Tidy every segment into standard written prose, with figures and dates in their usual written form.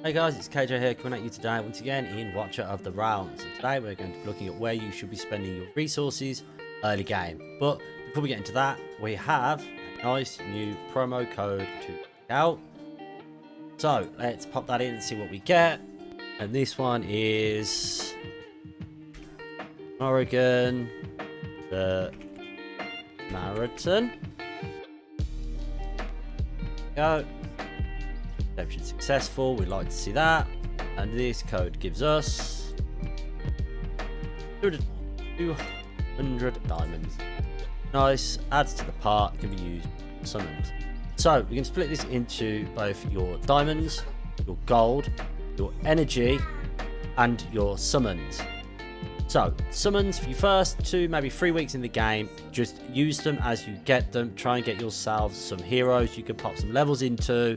Hey guys, it's KJ here coming at you today once again in Watcher of the Realms. And today we're going to be looking at where you should be spending your resources early game. But before we get into that, we have a nice new promo code to check out. So let's pop that in and see what we get. And this one is Oregon the Marathon. Go. Redemption successful, we'd like to see that. And this code gives us 200 diamonds. Nice, adds to the part, can be used for summons. So we can split this into both your diamonds, your gold, your energy, and your summons. So summons for your first 2, maybe 3 weeks in the game, just use them as you get them. Try and get yourselves some heroes you can pop some levels into.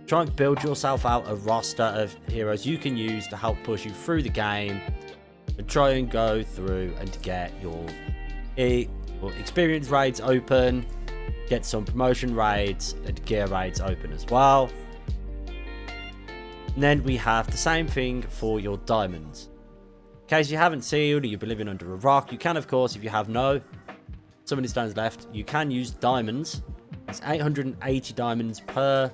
Try and build yourself out a roster of heroes you can use to help push you through the game, and try and go through and get your experience raids open, get some promotion raids and gear raids open as well. And then we have the same thing for your diamonds. In case you haven't sealed or you've been living under a rock, you can, of course, if you have no summoning stones left, you can use diamonds. It's 880 diamonds per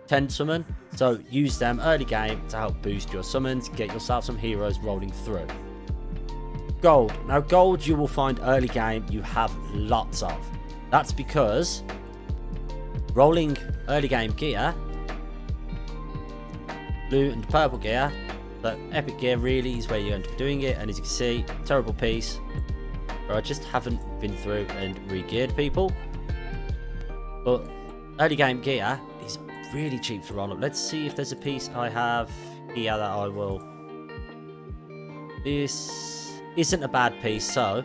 10 summon, so use them early game to help boost your summons, get yourself some heroes rolling through. Gold. Now gold you will find early game you have lots of. That's because rolling early game gear, blue and purple gear, but epic gear really is where you're going to be doing it. And as you can see, terrible piece where I just haven't been through and re-geared people. But early game gear is really cheap to roll up. Let's see if there's a piece I have here that I will. This isn't a bad piece, so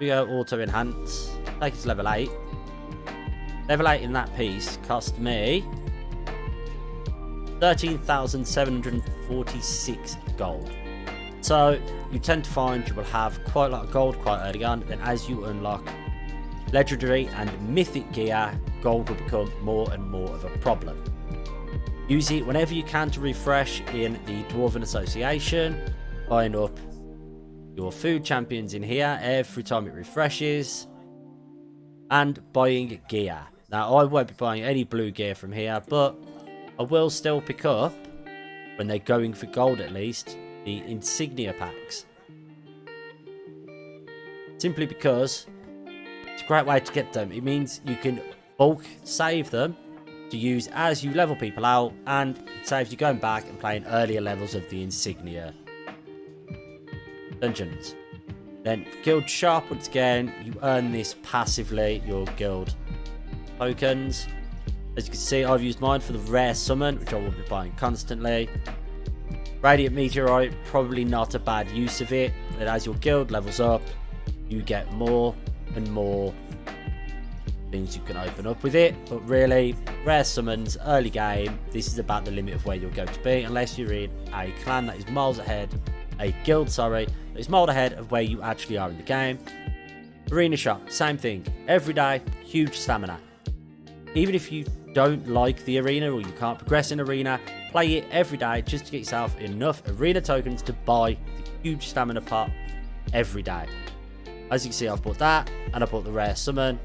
we go auto enhance, take it to level 8. Level 8 in that piece cost me 13,746 gold. So you tend to find you will have quite a lot of gold quite early on. Then as you unlock legendary and mythic gear, gold will become more and more of a problem. Use it whenever you can to refresh in the Dwarven Association, buying up your food champions in here every time it refreshes, and buying gear. Now I won't be buying any blue gear from here, but I will still pick up, when they're going for gold at least, the insignia packs. Simply because it's a great way to get them. It means you can bulk save them to use as you level people out, and it saves you going back and playing earlier levels of the insignia dungeons. Then guild shop, once again you earn this passively, your guild tokens. As you can see, I've used mine for the rare summon, which I will be buying constantly. Radiant Meteorite, probably not a bad use of it, but as your guild levels up you get more and more things you can open up with it. But really, rare summons early game, this is about the limit of where you're going to be, unless you're in a clan that is miles ahead, a guild sorry, that is miles ahead of where you actually are in the game. Arena shop, same thing, every day, huge stamina. Even if you don't like the arena or you can't progress in arena, play it every day just to get yourself enough arena tokens to buy the huge stamina pot every day. As you can see, I've bought that, and I bought the rare summon,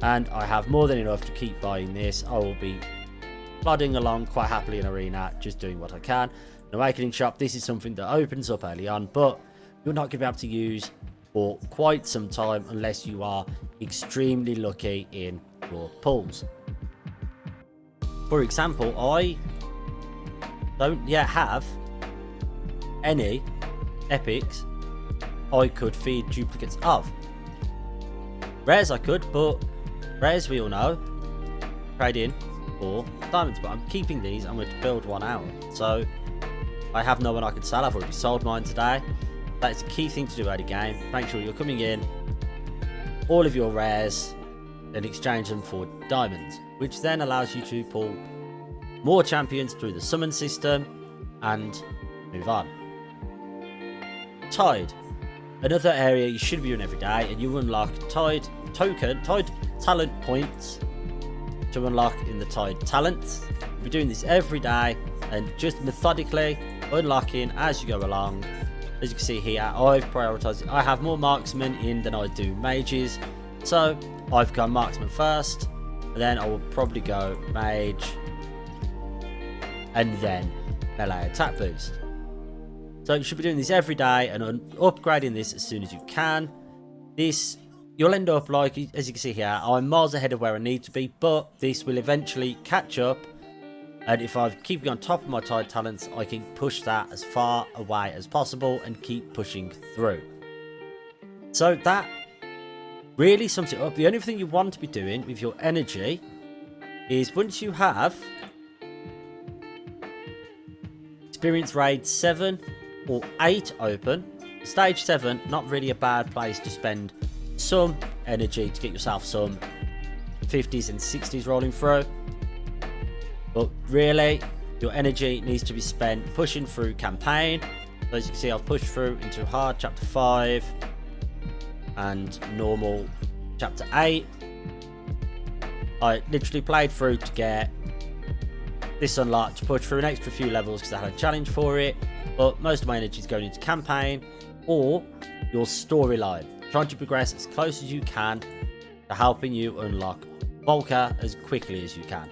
and I have more than enough to keep buying this. I will be plodding along quite happily in arena, just doing what I can. An awakening shop, this is something that opens up early on, but you're not going to be able to use for quite some time unless you are extremely lucky in your pulls. For example, I don't yet have any epics I could feed duplicates of. Rares I could, but rares we all know trade in for diamonds, but I'm keeping these. I'm going to build one out, so I have no one I can sell. I've already sold mine today. That is the key thing to do early game. Make sure you're coming in all of your rares and exchange them for diamonds, which then allows you to pull more champions through the summon system and move on. Tide, another area you should be doing every day, and you unlock Tide talent points to unlock in the Tide talents. We're doing this every day, and just methodically unlocking as you go along. As you can see here, I've prioritized it. I have more marksmen in than I do mages, so I've gone marksman first, and then I will probably go mage, and then melee attack boost. So you should be doing this every day and upgrading this as soon as you can. This, you'll end up like, as you can see here, I'm miles ahead of where I need to be, but this will eventually catch up. And if I keep on top of my tide talents, I can push that as far away as possible and keep pushing through. So that really sums it up. The only thing you want to be doing with your energy is once you have experience raid 7 or 8 open, stage 7, not really a bad place to spend some energy to get yourself some 50s and 60s rolling through. But really, your energy needs to be spent pushing through campaign. So as you can see, I've pushed through into hard chapter 5 and normal chapter 8. I literally played through to get this unlocked, to push through an extra few levels because I had a challenge for it. But most of my energy is going into campaign or your storyline, trying to progress as close as you can to helping you unlock Volca as quickly as you can.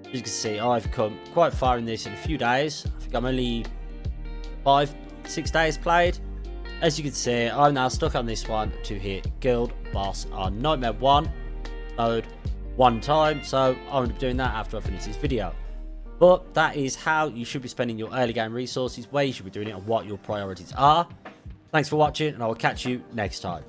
As you can see, I've come quite far in this in a few days. I think I'm only 5-6 days played. As you can see, I'm now stuck on this one to hit Guild Boss on Nightmare 1 mode 1 time. So I'm going to be doing that after I finish this video. But that is how you should be spending your early game resources, where you should be doing it, and what your priorities are. Thanks for watching, and I will catch you next time.